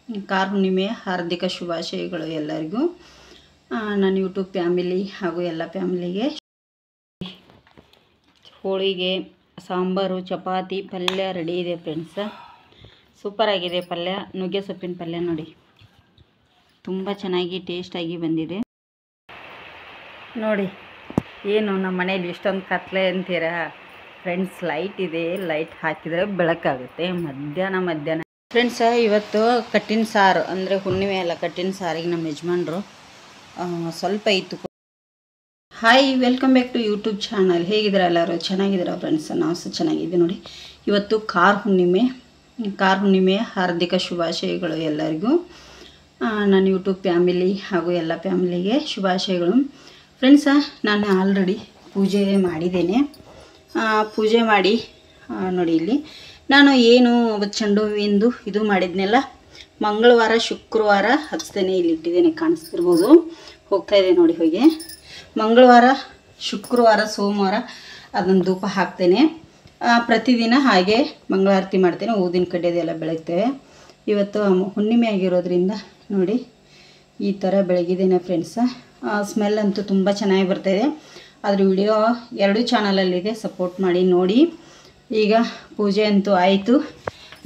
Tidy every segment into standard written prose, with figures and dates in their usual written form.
ಕಾರ ಹುಣ್ಣಿಮೆಯ ಹಾರ್ದಿಕ ಶುಭಾಶಯಗಳು ಎಲ್ಲರಿಗೂ. ನನ್ನ ಯೂಟ್ಯೂಬ್ ಫ್ಯಾಮಿಲಿ ಹಾಗೂ ಎಲ್ಲ ಫ್ಯಾಮಿಲಿಗೆ ಹೋಳಿಗೆ, ಸಾಂಬಾರು, ಚಪಾತಿ, ಪಲ್ಯ ರೆಡಿ ಇದೆ ಫ್ರೆಂಡ್ಸ. ಸೂಪರಾಗಿದೆ ಪಲ್ಯ. ನುಗ್ಗೆ ಸೊಪ್ಪಿನ ಪಲ್ಯ ನೋಡಿ, ತುಂಬ ಚೆನ್ನಾಗಿ ಟೇಸ್ಟಾಗಿ ಬಂದಿದೆ ನೋಡಿ. ಏನು ನಮ್ಮ ಮನೇಲಿ ಇಷ್ಟೊಂದು ಕತ್ಲೆ ಅಂತೀರಾ ಫ್ರೆಂಡ್ಸ್? ಲೈಟ್ ಇದೆ, ಲೈಟ್ ಹಾಕಿದರೆ ಬೆಳಕಾಗುತ್ತೆ. ಮಧ್ಯಾಹ್ನ ಫ್ರೆಂಡ್ಸ, ಇವತ್ತು ಕಟ್ಟಿನ ಸಾರು ಅಂದರೆ ಹುಣ್ಣಿಮೆ ಅಲ್ಲ, ಕಟ್ಟಿನ ಸಾರಿಗೆ ನಮ್ಮ ಯಜಮಾನ್ರು ಸ್ವಲ್ಪ ಇತ್ತು. Hi, welcome back to YouTube channel. ಹೇಗಿದ್ದೀರಾ ಎಲ್ಲರೂ? ಚೆನ್ನಾಗಿದ್ದೀರಾ ಫ್ರೆಂಡ್ಸ್? ನಾವು ಸಹ ಚೆನ್ನಾಗಿದ್ದೀವಿ ನೋಡಿ. ಇವತ್ತು ಕಾರ ಹುಣ್ಣಿಮೆಯ ಹಾರ್ದಿಕ ಶುಭಾಶಯಗಳು ಎಲ್ಲರಿಗೂ. ನನ್ನ ಯೂಟ್ಯೂಬ್ ಫ್ಯಾಮಿಲಿ ಹಾಗೂ ಎಲ್ಲ ಫ್ಯಾಮಿಲಿಗೆ ಶುಭಾಶಯಗಳು ಫ್ರೆಂಡ್ಸ. ನಾನು ಆಲ್ರೆಡಿ ಪೂಜೆ ಮಾಡಿದ್ದೇನೆ. ಪೂಜೆ ಮಾಡಿ ನೋಡಿ, ಇಲ್ಲಿ ನಾನು ಏನು ಚೆಂಡು ಹೂವಿಂದು ಇದು ಮಾಡಿದ್ನೆಲ್ಲ ಮಂಗಳವಾರ ಶುಕ್ರವಾರ ಹಚ್ತೇನೆ. ಇಲ್ಲಿ ಇಟ್ಟಿದ್ದೇನೆ, ಕಾಣಿಸ್ತಿರ್ಬೋದು. ಹೋಗ್ತಾಯಿದೆ ನೋಡಿ ಹೋಗಿ. ಮಂಗಳವಾರ ಶುಕ್ರವಾರ ಸೋಮವಾರ ಅದನ್ನು ಧೂಪ ಹಾಕ್ತೇನೆ. ಪ್ರತಿದಿನ ಹಾಗೆ ಮಂಗಳಾರತಿ ಮಾಡ್ತೇನೆ. ಊದಿನ ಕಡ್ಡಿದೆಲ್ಲ ಬೆಳಗ್ತೇವೆ. ಇವತ್ತು ಹುಣ್ಣಿಮೆ ಆಗಿರೋದ್ರಿಂದ ನೋಡಿ ಈ ಥರ ಬೆಳಗಿದ್ದೇನೆ ಫ್ರೆಂಡ್ಸ. ಸ್ಮೆಲ್ ಅಂತೂ ತುಂಬ ಚೆನ್ನಾಗಿ ಬರ್ತಾಯಿದೆ. ಅದ್ರ ವಿಡಿಯೋ 2 ಚಾನಲಲ್ಲಿದೆ, ಸಪೋರ್ಟ್ ಮಾಡಿ ನೋಡಿ. ಈಗ ಪೂಜೆ ಅಂತೂ ಆಯಿತು.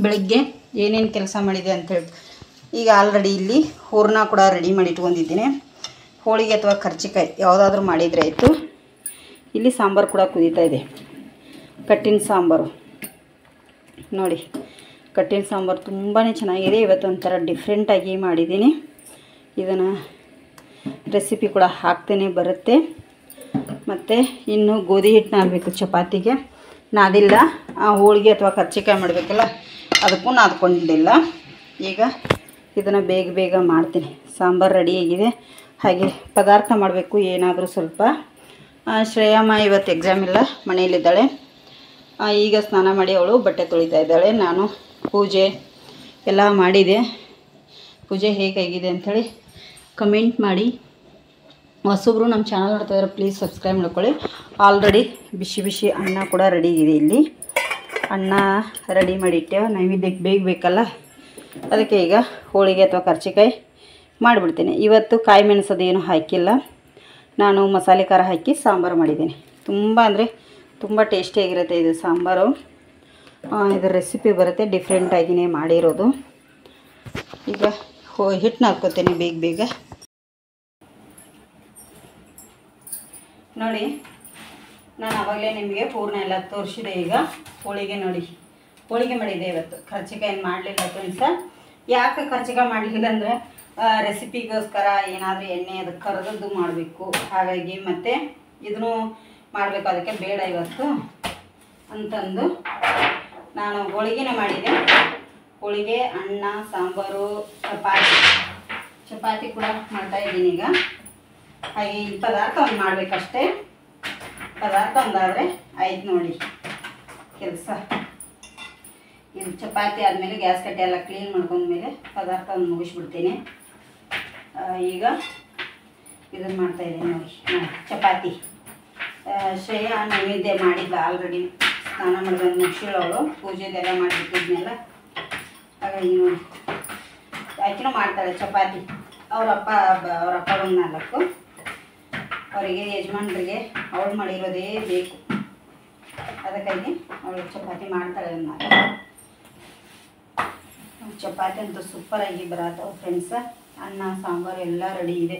ಬೆಳಗ್ಗೆ ಏನೇನು ಕೆಲಸ ಮಾಡಿದೆ ಅಂಥೇಳಿ ಈಗ ಆಲ್ರೆಡಿ ಇಲ್ಲಿ ಹೂರ್ಣ ಕೂಡ ರೆಡಿ ಮಾಡಿ ಇಟ್ಕೊಂಡಿದ್ದೀನಿ. ಹೋಳಿಗೆ ಅಥವಾ ಕರ್ಜಿಕಾಯಿ ಯಾವುದಾದ್ರೂ ಮಾಡಿದರೆ ಆಯಿತು. ಇಲ್ಲಿ ಸಾಂಬಾರು ಕೂಡ ಕುದೀತಾ ಇದೆ, ಕಟ್ಟಿನ ಸಾಂಬಾರು ನೋಡಿ. ಕಟ್ಟಿನ ಸಾಂಬಾರು ತುಂಬಾ ಚೆನ್ನಾಗಿದೆ. ಇವತ್ತು ಒಂಥರ ಡಿಫ್ರೆಂಟಾಗಿ ಮಾಡಿದ್ದೀನಿ. ಇದನ್ನು ರೆಸಿಪಿ ಕೂಡ ಹಾಕ್ತೇನೆ, ಬರುತ್ತೆ. ಮತ್ತು ಇನ್ನು ಗೋಧಿ ಹಿಟ್ಟು ನಾದಬೇಕು ಚಪಾತಿಗೆ. ನಾದಿಲ್ಲ. ಹೋಳಿಗೆ ಅಥವಾ ಕರ್ಜಿಕಾಯಿ ಮಾಡಬೇಕಲ್ಲ, ಅದಕ್ಕೂ ನಾದ್ಕೊಂಡಿಲ್ಲ. ಈಗ ಇದನ್ನು ಬೇಗ ಮಾಡ್ತೀನಿ. ಸಾಂಬಾರು ರೆಡಿಯಾಗಿದೆ. ಹಾಗೆ ಪದಾರ್ಥ ಮಾಡಬೇಕು ಏನಾದರೂ ಸ್ವಲ್ಪ. ಶ್ರೇಯಮ್ಮ ಇವತ್ತು ಎಕ್ಸಾಮ್ ಇಲ್ಲ, ಮನೆಯಲ್ಲಿದ್ದಾಳೆ. ಈಗ ಸ್ನಾನ ಮಾಡಿ ಅವಳು ಬಟ್ಟೆ ತೊಳಿತಾ ಇದ್ದಾಳೆ. ನಾನು ಪೂಜೆ ಎಲ್ಲ ಮಾಡಿದೆ. ಪೂಜೆ ಹೇಗಾಗಿದೆ ಅಂಥೇಳಿ ಕಮೆಂಟ್ ಮಾಡಿ. ಹೊಸಬ್ರು ನಮ್ಮ ಚಾನಲ್ ನೋಡ್ತಾ ಇದ್ದಾರೆ, ಪ್ಲೀಸ್ ಸಬ್ಸ್ಕ್ರೈಬ್ ಮಾಡ್ಕೊಳ್ಳಿ. ಆಲ್ರೆಡಿ ಬಿಸಿ ಅನ್ನ ಕೂಡ ರೆಡಿ ಇದೆ. ಇಲ್ಲಿ ಅನ್ನ ರೆಡಿ ಮಾಡಿಟ್ಟೆ. ನೈವೇದ್ಯಕ್ಕೆ ಬೇಕಲ್ಲ, ಅದಕ್ಕೆ ಈಗ ಹೋಳಿಗೆ ಅಥವಾ ಕರ್ಜಿಕಾಯಿ ಮಾಡಿಬಿಡ್ತೀನಿ. ಇವತ್ತು ಕಾಯಿ ಮೆಣಸೋದೇನು ಹಾಕಿಲ್ಲ. ನಾನು ಮಸಾಲೆ ಖಾರ ಹಾಕಿ ಸಾಂಬಾರು ಮಾಡಿದ್ದೀನಿ. ತುಂಬ ಅಂದರೆ ತುಂಬ ಟೇಸ್ಟಿಯಾಗಿರುತ್ತೆ ಇದು ಸಾಂಬಾರು. ಇದರ ರೆಸಿಪಿ ಬರುತ್ತೆ, ಡಿಫ್ರೆಂಟಾಗಿಯೇ ಮಾಡಿರೋದು. ಈಗ ಹಿಟ್ಟು ಹಾಕ್ಕೋತೀನಿ ಬೇಗ ನೋಡಿ. ನಾನು ಆವಾಗಲೇ ನಿಮಗೆ ಹೂರ್ಣ ಎಲ್ಲ ತೋರಿಸಿದೆ. ಈಗ ಹೋಳಿಗೆ ನೋಡಿ, ಹೋಳಿಗೆ ಮಾಡಿದೆ ಇವತ್ತು. ಕರ್ಜಿಕಾಯಿ ಮಾಡಲಿಲ್ಲ ಫ್ರೆಂಡ್ಸ. ಯಾಕೆ ಕರ್ಜಿಕಾಯಿ ಮಾಡಲಿಲ್ಲ ಅಂದರೆ ರೆಸಿಪಿಗೋಸ್ಕರ ಏನಾದರೂ ಎಣ್ಣೆ ಅದಕ್ಕೆ ಕರೆದದ್ದು ಮಾಡಬೇಕು. ಹಾಗಾಗಿ ಮತ್ತು ಇದನ್ನು ಮಾಡಬೇಕು, ಅದಕ್ಕೆ ಬೇಡ ಇವತ್ತು ಅಂತಂದು ನಾನು ಹೋಳಿಗೆನೇ ಮಾಡಿದೆ. ಹೋಳಿಗೆ, ಅನ್ನ, ಸಾಂಬಾರು, ಚಪಾತಿ ಕೂಡ ಮಾಡ್ತಾಯಿದ್ದೀನಿ ಈಗ. ಹಾಗೆ ಈ ಪದಾರ್ಥ ಒಂದು ಮಾಡಬೇಕಷ್ಟೇ. ಪದಾರ್ಥ ಒಂದಾದರೆ ಆಯ್ತು ನೋಡಿ ಕೆಲಸ. ಇದು ಚಪಾತಿ ಆದಮೇಲೆ ಗ್ಯಾಸ್ ಕಟ್ಟೆ ಎಲ್ಲ ಕ್ಲೀನ್ ಮಾಡ್ಕೊಂಡ್ಮೇಲೆ ಪದಾರ್ಥ ಒಂದು ಮುಗಿಸ್ಬಿಡ್ತೀನಿ. ಈಗ ಇದನ್ನು ಮಾಡ್ತಾಯಿದ್ದೀನಿ ನೋಡಿ. ಚಪಾತಿ ಶ್ರೇಯ ನೈವೇದ್ಯ ಮಾಡಿದ್ದ ಆಲ್ರೆಡಿ. ಸ್ನಾನ ಮಾಡಿದ ಮುಗಿಸಿಳವಳು, ಪೂಜೆದೆಲ್ಲ ಮಾಡಿಬಿಟ್ಟಿದ್ನೆಲ್ಲ. ಹಾಗಾಗಿ ನೋಡಿ ಆಕಿನೂ ಮಾಡ್ತಾಳೆ ಚಪಾತಿ. ಅವರಪ್ಪ ಒಂದು 4, ಅವರಿಗೆ ಯಜಮಾನ್ರಿಗೆ ಅವಳು ಮಾಡಿರೋದೇ ಬೇಕು. ಅದಕ್ಕಾಗಿ ಅವಳು ಚಪಾತಿ ಮಾಡ್ತಾಳೆ. ಚಪಾತಿ ಅಂತೂ ಸೂಪರಾಗಿ ಬರತ್ತವೆ ಫ್ರೆಂಡ್ಸ. ಅನ್ನ ಸಾಂಬಾರು ಎಲ್ಲ ರೆಡಿ ಇದೆ.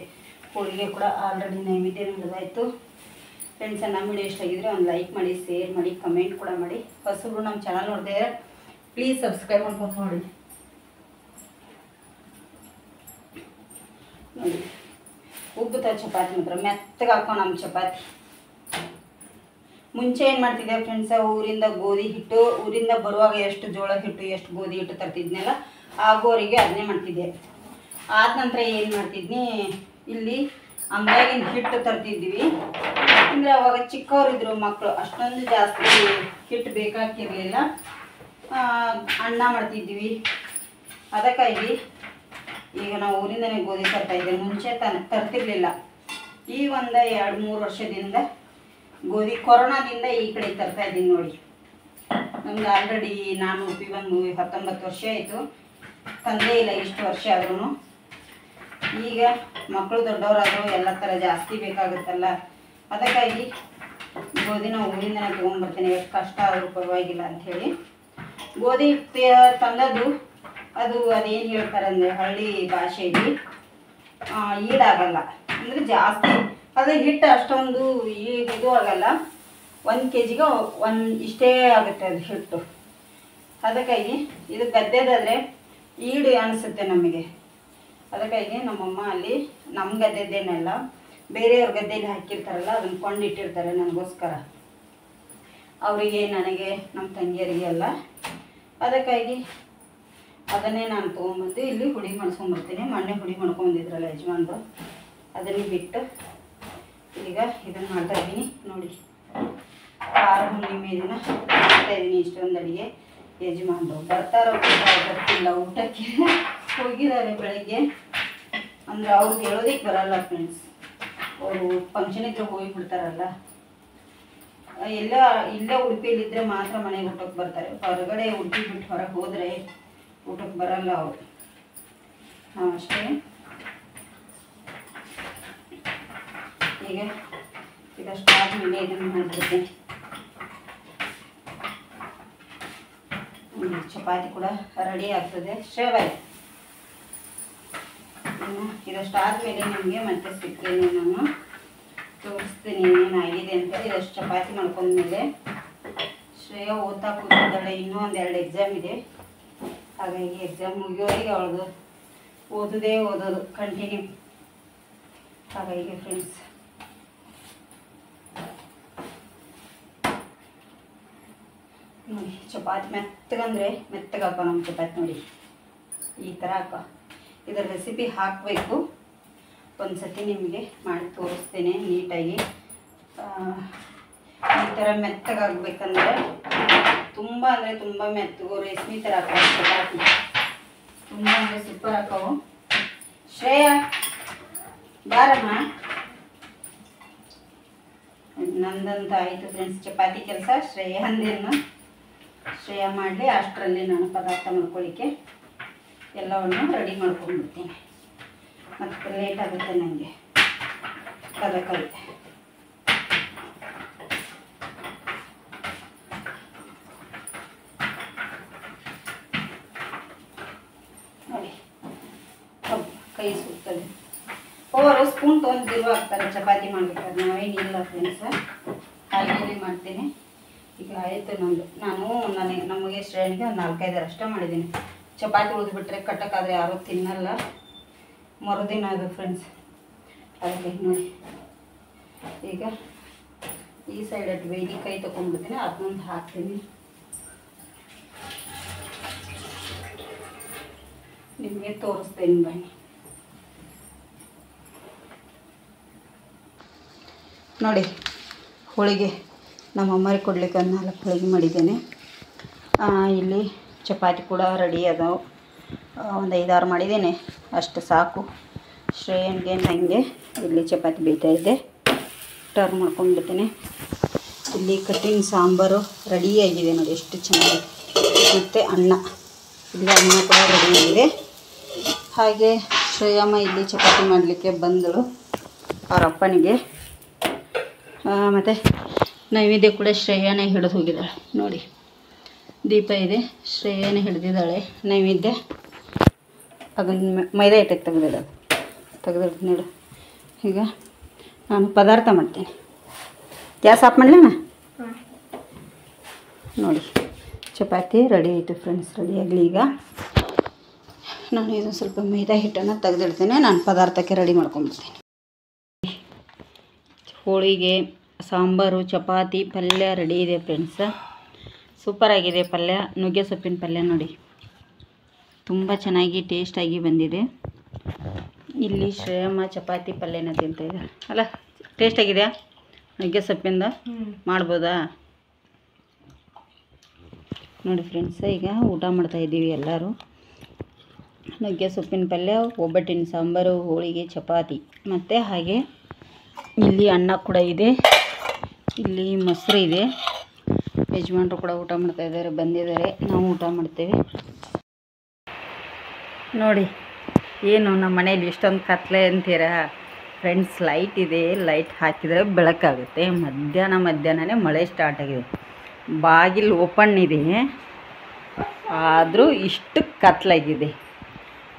ಹೋಳಿಗೆ ಕೂಡ ಆಲ್ರೆಡಿ ನೈವೇದ್ಯ ನಡೆದಾಯಿತು. ಫ್ರೆಂಡ್ಸ, ನಮ್ಮ ವಿಡಿಯೋ ಇಷ್ಟ ಆಗಿದ್ರೆ ಒಂದು ಲೈಕ್ ಮಾಡಿ, ಶೇರ್ ಮಾಡಿ, ಕಮೆಂಟ್ ಕೂಡ ಮಾಡಿ. ಹೊಸಬ್ರು ನಮ್ಮ ಚಾನಲ್ ನೋಡ್ತಾ ಇದ್ದಾರೆ, ಪ್ಲೀಸ್ ಸಬ್ಸ್ಕ್ರೈಬ್ ಮಾಡ್ಕೊಂಡು ನೋಡಿ. ನೋಡಿ ಉಬ್ಬುತ್ತಾ ಚಪಾತಿ, ಮಾತ್ರ ಮೆತ್ತಗೆ ಹಾಕೋ ನಮ್ಮ ಚಪಾತಿ. ಮುಂಚೆ ಏನು ಮಾಡ್ತಿದ್ದೆ ಫ್ರೆಂಡ್ಸ, ಊರಿಂದ ಬರುವಾಗ ಎಷ್ಟು ಜೋಳ ಹಿಟ್ಟು ಎಷ್ಟು ಗೋಧಿ ಹಿಟ್ಟು ತರ್ತಿದ್ನಲ್ಲ, ಆಗೋರಿಗೆ ಅದನ್ನೇ ಮಾಡ್ತಿದ್ದೆ. ಆದ ನಂತರ ಏನು ಮಾಡ್ತಿದ್ನಿ, ಇಲ್ಲಿ ಅಂಗಡಿಯಾಗಿನ ಹಿಟ್ಟು ತರ್ತಿದ್ವಿ. ಅಂದರೆ ಅವಾಗ ಚಿಕ್ಕವರಿದ್ರು ಮಕ್ಕಳು, ಅಷ್ಟೊಂದು ಜಾಸ್ತಿ ಹಿಟ್ಟು ಬೇಕಾಗಿರಲಿಲ್ಲ. ಅನ್ನ ಮಾಡ್ತಿದ್ವಿ. ಅದಕ್ಕಾಗಿ ಈಗ ನಾವು ಊರಿಂದನೇ ಗೋಧಿ ತರ್ತಾಯಿದ್ದೆ. ಮುಂಚೆ ತರ್ತಿರ್ಲಿಲ್ಲ. ಈ ಒಂದು 2-3 ವರ್ಷದಿಂದ ಗೋಧಿ, ಕೊರೋನಾದಿಂದ ಈ ಕಡೆ ತರ್ತಾಯಿದ್ದೀನಿ ನೋಡಿ. ನಮ್ದು ಆಲ್ರೆಡಿ ನಾನು ಉಪ್ಪಿ ಬಂದು 19 ವರ್ಷ ಆಯಿತು. ತಂದೇ ಇಲ್ಲ ಇಷ್ಟು ವರ್ಷ ಆದ್ರೂ. ಈಗ ಮಕ್ಕಳು ದೊಡ್ಡವರಾದರೂ ಎಲ್ಲ ಥರ ಜಾಸ್ತಿ ಬೇಕಾಗುತ್ತಲ್ಲ, ಅದಕ್ಕಾಗಿ ಗೋಧಿನ ಊರಿಂದ ತೊಗೊಂಡ್ಬರ್ತೇನೆ. ಎಷ್ಟು ಕಷ್ಟ ಆದರೂ ಪರವಾಗಿಲ್ಲ ಅಂಥೇಳಿ ಗೋಧಿ ತಂದದ್ದು. ಅದು ಅದೇನು ಹೇಳ್ತಾರೆ ಅಂದರೆ ಹಳ್ಳಿ ಭಾಷೆಯಲ್ಲಿ ಈಡಾಗಲ್ಲ, ಅಂದರೆ ಜಾಸ್ತಿ ಅದು ಹಿಟ್ಟು ಅಷ್ಟೊಂದು ಇದು ಆಗಲ್ಲ. 1 kg ಇಷ್ಟೇ ಆಗುತ್ತೆ ಅದು ಹಿಟ್ಟು. ಅದಕ್ಕಾಗಿ ಇದು ಗದ್ದೆದಾದರೆ ಈಡು ಅನಿಸುತ್ತೆ ನಮಗೆ. ಅದಕ್ಕಾಗಿ ನಮ್ಮಮ್ಮ ಅಲ್ಲಿ ನಮ್ಮ ಗದ್ದೆದೇನೆಲ್ಲ ಬೇರೆಯವ್ರ ಗದ್ದೆಯಲ್ಲಿ ಹಾಕಿರ್ತಾರಲ್ಲ, ಅದನ್ನು ಕೊಂಡಿಟ್ಟಿರ್ತಾರೆ ನನಗೋಸ್ಕರ, ಅವರಿಗೆ, ನನಗೆ, ನಮ್ಮ ತಂಗಿಯರಿಗೆ ಎಲ್ಲ. ಅದಕ್ಕಾಗಿ ಅದನ್ನೇ ನಾನು ತೊಗೊಂಬಂದು ಇಲ್ಲಿ ಹುಡಿ ಮಾಡ್ಸ್ಕೊಂಬರ್ತೀನಿ. ಮೊನ್ನೆ ಹುಡಿ ಮಾಡ್ಕೊಂಬಂದಿದ್ರಲ್ಲ ಯಜಮಾನ್ರು, ಅದನ್ನೇ ಬಿಟ್ಟು ಈಗ ಇದನ್ನು ಮಾಡ್ತಾಯಿದ್ದೀನಿ ನೋಡಿ. ಖಾರ ಹುಣ್ಣಿಮೆ ದಿನ ಮಾಡ್ತಾಯಿದ್ದೀನಿ ಇಷ್ಟೊಂದು ಅಡುಗೆ. ಯಜಮಾನ್ರು ಬರ್ತಾರೋ ಗೊತ್ತಿಲ್ಲ, ಊಟಕ್ಕೆ ಹೋಗಿದ್ದಾರೆ ಬೆಳಗ್ಗೆ. ಅಂದರೆ ಅವ್ರಿಗೆ ಹೇಳೋದಕ್ಕೆ ಬರಲ್ಲ ಫ್ರೆಂಡ್ಸ್, ಅವರು ಫಂಕ್ಷನ್ ಇದ್ರೆ ಹೋಗಿಬಿಡ್ತಾರಲ್ಲ. ಇಲ್ಲೇ ಉಡುಪಿಯಲ್ಲಿದ್ದರೆ ಮಾತ್ರ ಮನೆಗೆ ಊಟಕ್ಕೆ ಬರ್ತಾರೆ. ಹೊರಗಡೆ ಉಡುಪಿ ಬಿಟ್ಟು ಹೊರಗೆ ಹೋದರೆ ಊಟಕ್ಕೆ ಬರಲ್ಲ ಅವರು. ನಾವು ಅಷ್ಟೇ. ಈಗ ಇದಷ್ಟು ಆದಮೇಲೆ ಇದನ್ನು ಮಾಡಿಬಿಡ್ತೀನಿ. ಚಪಾತಿ ಕೂಡ ರೆಡಿ ಆಗ್ತದೆ. ಶ್ರೇವಾಯ್ ಇದಷ್ಟು ಆದಮೇಲೆ ನಿಮಗೆ ಮತ್ತೆ ಸಿಗ್ತೀನಿ, ನಾನು ತೋರಿಸ್ತೀನಿ ಏನೇನಾಗಿದೆ ಅಂತ. ಇದಷ್ಟು ಚಪಾತಿ ಮಾಡ್ಕೊಂಡ್ಮೇಲೆ ಶ್ರೇಯಾ ಓದ್ತಾ ಕೂತಿದ್ದಾಳೆ. ಇನ್ನೂ 1-2 ಎಕ್ಸಾಮ್ ಇದೆ. ಹಾಗಾಗಿ ಎಕ್ಸಾಮ್ ಮುಗಿಯೋರಿಗೆ ಅವಳದು ಓದೋದು ಕಂಟಿನ್ಯೂ. ಹಾಗಾಗಿ ಫ್ರೆಂಡ್ಸ್ ನೋಡಿ, ಚಪಾತಿ ಮೆತ್ತಗಂದರೆ ಮೆತ್ತಗಾಕ ನಮ್ಮ ಚಪಾತಿ ನೋಡಿ ಈ ಥರ ಹಾಕ. ಇದರ ರೆಸಿಪಿ ಹಾಕಬೇಕು, ಒಂದು ಸತಿ ನಿಮಗೆ ಮಾಡಿ ತೋರಿಸ್ತೇನೆ ನೀಟಾಗಿ. ಈ ಥರ ಮೆತ್ತಗಾಗಬೇಕಂದ್ರೆ ತುಂಬ ಅಂದರೆ ತುಂಬ ಮೆತ್ತಗು ರೇಷ್ಮೆ ಥರ ಹಾಕೋ ಚಪಾತಿ. ತುಂಬ ಅಂದರೆ ಸೂಪರ್ ಹಾಕವು. ಶ್ರೇಯಾ ಬಾರಮ್ಮ. ನಂದಂತ ಆಯಿತು ಫ್ರೆಂಡ್ಸ್ ಚಪಾತಿ ಕೆಲಸ. ಶ್ರೇಯಾ ಅಂದೇನು ಶ್ರೇಯಾ ಮಾಡಲಿ, ಅಷ್ಟರಲ್ಲಿ ನಾನು ಪದಾರ್ಥ ಮಾಡ್ಕೊಳ್ಳಿಕ್ಕೆ ಎಲ್ಲವನ್ನು ರೆಡಿ ಮಾಡ್ಕೊಂಡ್ಬಿಡ್ತೀನಿ. ಮತ್ತು ಲೇಟ್ ಆಗುತ್ತೆ ನನಗೆ ಕದಕಲ್ಲಿ. ನೋಡಿ ಕೈ ಸುತ್ತದೆ. ಅವರು ಸ್ಪೂನ್ ತೊಗೊಂಡು ತಿರುವು ಹಾಕ್ತಾರೆ ಚಪಾತಿ ಮಾಡ್ಬೇಕಾದ್ರೆ. ನಾವೇನಿಲ್ಲ ಫ್ರೆಂಡ್ಸ್, ಹಾಗೇನೆ ಮಾಡ್ತೀನಿ. ಈಗ ಆಯಿತು ನಂದು. ನಮಗೆ ಶ್ರೇಣಿಗೆ 4-5 ಅಷ್ಟೇ ಮಾಡಿದ್ದೀನಿ. ಚಪಾತಿ ಉಳಿದ್ಬಿಟ್ರೆ ಕಟ್ಟಕ್ಕಾದರೆ ಯಾರೂ ತಿನ್ನಲ್ಲ. ಮರುದಿನ ಅದು ಫ್ರೆಂಡ್ಸ್. ಅದಕ್ಕೆ ನೋಡಿ ಈಗ ಈ ಸೈಡ್ ಬೇಯ್ದು ಕೈ ತೊಗೊಂಡ್ಬಿಡ್ತೀನಿ, ಅದನ್ನೊಂದು ಹಾಕ್ತೀನಿ. ನಿಮಗೆ ತೋರಿಸ್ತೇನೆ ಬನ್ನಿ. ನೋಡಿ ಹೋಳಿಗೆ ನಮ್ಮ ಅಮ್ಮರಿಗೆ ಕೊಡ್ಲಿಕ್ಕೆ 4 ಹೋಳಿಗೆ ಮಾಡಿದ್ದೇನೆ. ಇಲ್ಲಿ ಚಪಾತಿ ಕೂಡ ರೆಡಿ ಅದಾವೆ. ಒಂದು 5-6 ಮಾಡಿದ್ದೇನೆ, ಅಷ್ಟು ಸಾಕು. ಶ್ರೇಯನ್ಗೆ ನನಗೆ ಇಲ್ಲಿ ಚಪಾತಿ ಬೇಯ್ತಾಯಿದ್ದೆ, ಟರ್ನ್ ಮಾಡ್ಕೊಂಡ್ಬಿಡ್ತೀನಿ. ಇಲ್ಲಿ ಕಟ್ಟಿನ ಸಾಂಬಾರು ರೆಡಿಯಾಗಿದೆ ನೋಡಿ ಎಷ್ಟು ಚೆನ್ನಾಗಿ. ಮತ್ತು ಅನ್ನ, ಇಲ್ಲಿ ಅನ್ನ ಕೂಡ ರೆಡಿಯಾಗಿದೆ. ಹಾಗೆ ಶ್ರೇಯಮ್ಮ ಇಲ್ಲಿ ಚಪಾತಿ ಮಾಡಲಿಕ್ಕೆ ಬಂದಳು ಅವ್ರ ಅಪ್ಪನಿಗೆ. ಮತ್ತು ನೈವೇದ್ಯ ಕೂಡ ಶ್ರೇಯಾನೇ ಹಿಡಿದು ಹೋಗಿದ್ದಾಳೆ ನೋಡಿ. ದೀಪ ಇದೆ, ಶ್ರೇಯಾನೇ ಹಿಡಿದಿದ್ದಾಳೆ ನೈವೇದ್ಯ. ಅದನ್ನು ಮೈದಾ ಹಿಟ್ಟಿಗೆ ತೆಗೆದಿಡ್ತೀನಿ ನೋಡು. ಈಗ ನಾನು ಪದಾರ್ಥ ಮಾಡ್ತೀನಿ. ಗ್ಯಾಸ್ ಆಫ್ ಮಾಡಲಣ್ಣ. ನೋಡಿ ಚಪಾತಿ ರೆಡಿ ಆಯಿತು ಫ್ರೆಂಡ್ಸ್. ರೆಡಿ ಆಗಲಿ. ಈಗ ನಾನು ಇದು ಸ್ವಲ್ಪ ಮೈದಾ ಹಿಟ್ಟನ್ನು ತೆಗೆದಿಡ್ತೇನೆ. ನಾನು ಪದಾರ್ಥಕ್ಕೆ ರೆಡಿ ಮಾಡ್ಕೊಂಡ್ಬಿಡ್ತೀನಿ. ಹೋಳಿಗೆ, ಸಾಂಬಾರು, ಚಪಾತಿ, ಪಲ್ಯ ರೆಡಿ ಇದೆ ಫ್ರೆಂಡ್ಸ್. ಸೂಪರಾಗಿದೆ ಪಲ್ಯ. ನುಗ್ಗೆ ಸೊಪ್ಪಿನ ಪಲ್ಯ ನೋಡಿ, ತುಂಬ ಚೆನ್ನಾಗಿ ಟೇಸ್ಟಾಗಿ ಬಂದಿದೆ. ಇಲ್ಲಿ ಶ್ರೇಯಮ್ಮ ಚಪಾತಿ ಪಲ್ಯನ ತಿಂತಾಯಿದ್ದಾರೆ ಅಲ್ಲ. ಟೇಸ್ಟಾಗಿದೆಯಾ? ನುಗ್ಗೆ ಸೊಪ್ಪಿಂದ ಮಾಡ್ಬೋದಾ ನೋಡಿ ಫ್ರೆಂಡ್ಸ್. ಈಗ ಊಟ ಮಾಡ್ತಾಯಿದ್ದೀವಿ ಎಲ್ಲರೂ. ನುಗ್ಗೆ ಸೊಪ್ಪಿನ ಪಲ್ಯ, ಒಬ್ಬಟ್ಟಿನ ಸಾಂಬಾರು, ಹೋಳಿಗೆ, ಚಪಾತಿ, ಮತ್ತು ಹಾಗೆ ಇಲ್ಲಿ ಅನ್ನ ಕೂಡ ಇದೆ. ಇಲ್ಲಿ ಮೊಸರು ಇದೆ. ಯಜಮಾನರು ಕೂಡ ಊಟ ಮಾಡ್ತಾಯಿದ್ದಾರೆ, ಬಂದಿದ್ದಾರೆ. ನಾವು ಊಟ ಮಾಡ್ತೇವೆ. ನೋಡಿ ಏನು ನಮ್ಮ ಮನೇಲಿ ಇಷ್ಟೊಂದು ಕತ್ಲೆ ಅಂತೀರಾ ಫ್ರೆಂಡ್ಸ್. ಲೈಟ್ ಇದೆ, ಲೈಟ್ ಹಾಕಿದರೆ ಬೆಳಕಾಗುತ್ತೆ. ಮಧ್ಯಾಹ್ನನೇ ಮಳೆ ಸ್ಟಾರ್ಟ್ ಆಗಿದೆ. ಬಾಗಿಲು ಓಪನ್ ಇದೆ, ಆದರೂ ಇಷ್ಟು ಕತ್ಲಾಗಿದೆ.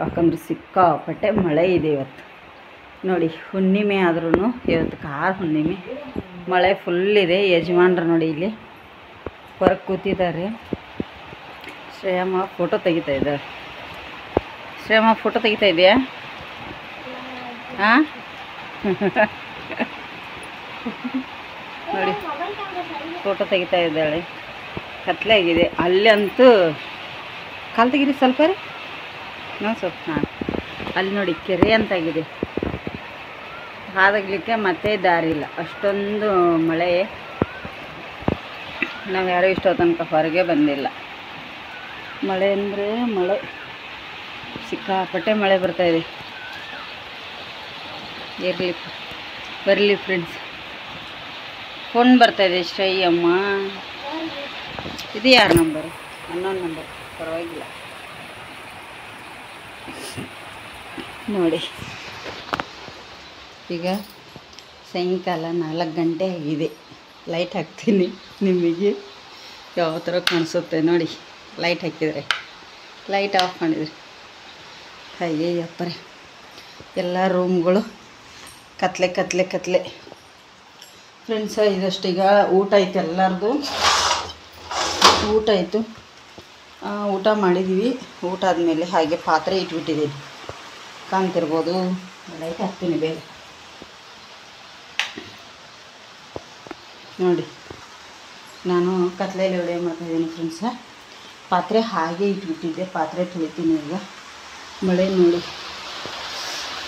ಯಾಕಂದ್ರೆ ಸಿಕ್ಕಾಪಟ್ಟೆ ಮಳೆ ಇದೆ ಇವತ್ತು. ನೋಡಿ, ಹುಣ್ಣಿಮೆ ಆದ್ರೂ ಇವತ್ತು ಕಾರ್ ಹುಣ್ಣಿಮೆ, ಮಳೆ ಫುಲ್ ಇದೆ. ಯಜಮಾನ್ರು ನೋಡಿ ಇಲ್ಲಿ ಹೊರಗೆ ಕೂತಿದ್ದಾರೆ. ಶ್ರೇಯಮ್ಮ ಫೋಟೋ ತೆಗಿತಾ ಇದ್ದಾರೆ. ಶ್ರೇಯಮ್ಮ ಫೋಟೋ ತೆಗಿತಾ ಇದೆಯಾ? ಹಾಂ ನೋಡಿ, ಫೋಟೋ ತೆಗಿತಾ ಇದ್ದಾಳೆ. ಕತ್ಲೆ ಆಗಿದೆ ಅಲ್ಲಂತೂ. ಕಾಲು ತೆಗೀರಿ ಸ್ವಲ್ಪ ರೀ. ಸ್ವಲ್ಪ ಹಾಂ, ಅಲ್ಲಿ ನೋಡಿ ಕೆರೆ ಅಂತಾಗಿದೆ. ಹಾದಾಗಲಿಕ್ಕೆ ಮತ್ತೆ ದಾರಿ ಇಲ್ಲ, ಅಷ್ಟೊಂದು ಮಳೆ. ನಾವು ಯಾರೂ ಇಷ್ಟೋ ತನಕ ಹೊರಗೆ ಬಂದಿಲ್ಲ. ಮಳೆ ಅಂದರೆ ಮಳೆ, ಸಿಕ್ಕಾಪಟ್ಟೆ ಮಳೆ ಬರ್ತಾಯಿದೆ. ಬರಲಿ ಫ್ರೆಂಡ್ಸ್. ಫೋನ್ ಬರ್ತಾಯಿದೆ. ಶ್ರೇಯಮ್ಮ, ಇದು ಯಾರ ನಂಬರು? ಅನ್ನೋನ್ ನಂಬರ್, ಪರವಾಗಿಲ್ಲ. ನೋಡಿ, ಈಗ ಸಾಯಂಕಾಲ 4 ಗಂಟೆ ಆಗಿದೆ. ಲೈಟ್ ಹಾಕ್ತೀನಿ, ನಿಮಗೆ ಯಾವ ಥರ ಕಾಣಿಸುತ್ತೆ ನೋಡಿ. ಲೈಟ್ ಹಾಕಿದರೆ, ಲೈಟ್ ಆಫ್ ಮಾಡಿದರೆ ಹಾಗೆ ಅಪ್ಪರೆ ಎಲ್ಲ ರೂಮ್ಗಳು ಕತ್ಲೆ ಕತ್ಲೆ ಕತ್ಲೆ. ಫ್ರೆಂಡ್ಸ, ಇದಷ್ಟೀಗ ಊಟ ಆಯ್ತು, ಎಲ್ಲರದು ಊಟ ಆಯಿತು. ಊಟ ಮಾಡಿದ್ದೀವಿ. ಊಟ ಆದಮೇಲೆ ಹಾಗೆ ಪಾತ್ರೆ ಇಟ್ಬಿಟ್ಟಿದ್ದೀನಿ, ಕಾಣ್ತಿರ್ಬೋದು. ಲೈಟ್ ಹಾಕ್ತೀನಿ ಬೇಗ. ನೋಡಿ, ನಾನು ಕತ್ಲೆಯಲ್ಲಿ ವಿಡಿಯೋ ಮಾಡ್ತಾಯಿದ್ದೀನಿ ಫ್ರೆಂಡ್ಸ. ಪಾತ್ರೆ ಹಾಗೆ ಇಟ್ಬಿಟ್ಟಿದ್ದೆ, ಪಾತ್ರೆ ತೊಳಿತೀನಿ ಈಗ. ಮಳೆ ನೋಡಿ,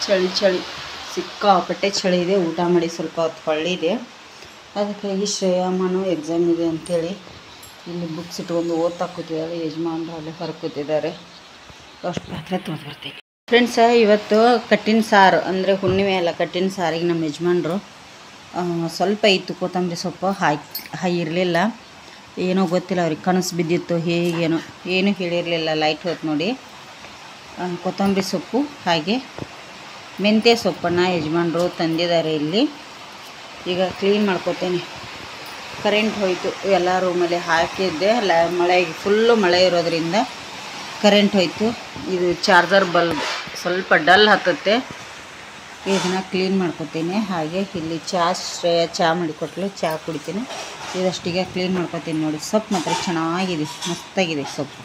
ಚಳಿ ಚಳಿ, ಸಿಕ್ಕಾಪಟ್ಟೆ ಚಳಿ ಇದೆ. ಊಟ ಮಾಡಿ ಸ್ವಲ್ಪ ಹೊತ್ತು ಕೊಳ್ಳಿದೆ. ಅದಕ್ಕಾಗಿ ಶ್ರೇಯಮ್ಮನೂ ಎಕ್ಸಾಮ್ ಇದೆ ಅಂಥೇಳಿ ಇಲ್ಲಿ ಬುಕ್ಸ್ ಇಟ್ಕೊಂಡು ಓದ್ತಾ ಕೂತಿದ್ದಾರೆ. ಯಜಮಾನ್ರು ಅಲ್ಲೇ ಹೊರಗೆ ಕೂತಿದ್ದಾರೆ. ಅಷ್ಟು ಪಾತ್ರೆ ತೊಗೊಂಡು ಬರ್ತೀನಿ ಫ್ರೆಂಡ್ಸ. ಇವತ್ತು ಕಟ್ಟಿನ ಸಾರು, ಅಂದರೆ ಹುಣ್ಣಿಮೆ ಅಲ್ಲ, ಕಟ್ಟಿನ ಸಾರಿಗೆ ನಮ್ಮ ಯಜಮಾನ್ರು ಸ್ವಲ್ಪ ಇತ್ತು ಕೊತ್ತಂಬರಿ ಸೊಪ್ಪು ಇರಲಿಲ್ಲ. ಏನೋ ಗೊತ್ತಿಲ್ಲ, ಅವ್ರಿಗೆ ಕನಸು ಬಿದ್ದಿತ್ತು ಹೇಗೇನೋ, ಏನೂ ಹೇಳಿರಲಿಲ್ಲ. ಲೈಟ್ ಹೊತ್ತು ನೋಡಿ, ಕೊತ್ತಂಬರಿ ಸೊಪ್ಪು ಹಾಗೆ ಮೆಂತ್ಯ ಸೊಪ್ಪನ್ನು ಯಜಮಾನ್ರು ತಂದಿದ್ದಾರೆ ಇಲ್ಲಿ. ಈಗ ಕ್ಲೀನ್ ಮಾಡ್ಕೊತೀನಿ. ಕರೆಂಟ್ ಹೋಯಿತು, ಎಲ್ಲ ರೂಮಲ್ಲಿ ಹಾಕಿದ್ದೆ. ಫುಲ್ಲು ಮಳೆ ಇರೋದ್ರಿಂದ ಕರೆಂಟ್ ಹೋಯಿತು. ಇದು ಚಾರ್ಜರ್ ಬಲ್ಬ್ ಸ್ವಲ್ಪ ಡಲ್ ಹತ್ತುತ್ತೆ. ಇದನ್ನು ಕ್ಲೀನ್ ಮಾಡ್ಕೊತೀನಿ. ಹಾಗೆ ಇಲ್ಲಿ ಶ್ರೇಯ ಚಹಾ ಮಾಡಿಕೊಟ್ಲು, ಚಹಾ ಕುಡಿತೀನಿ. ಇದಷ್ಟೀಗ ಕ್ಲೀನ್ ಮಾಡ್ಕೊತೀನಿ. ನೋಡಿ, ಸೊಪ್ಪು ಮಾತ್ರ ಚೆನ್ನಾಗಿದೆ, ಮಸ್ತಾಗಿದೆ ಸೊಪ್ಪು.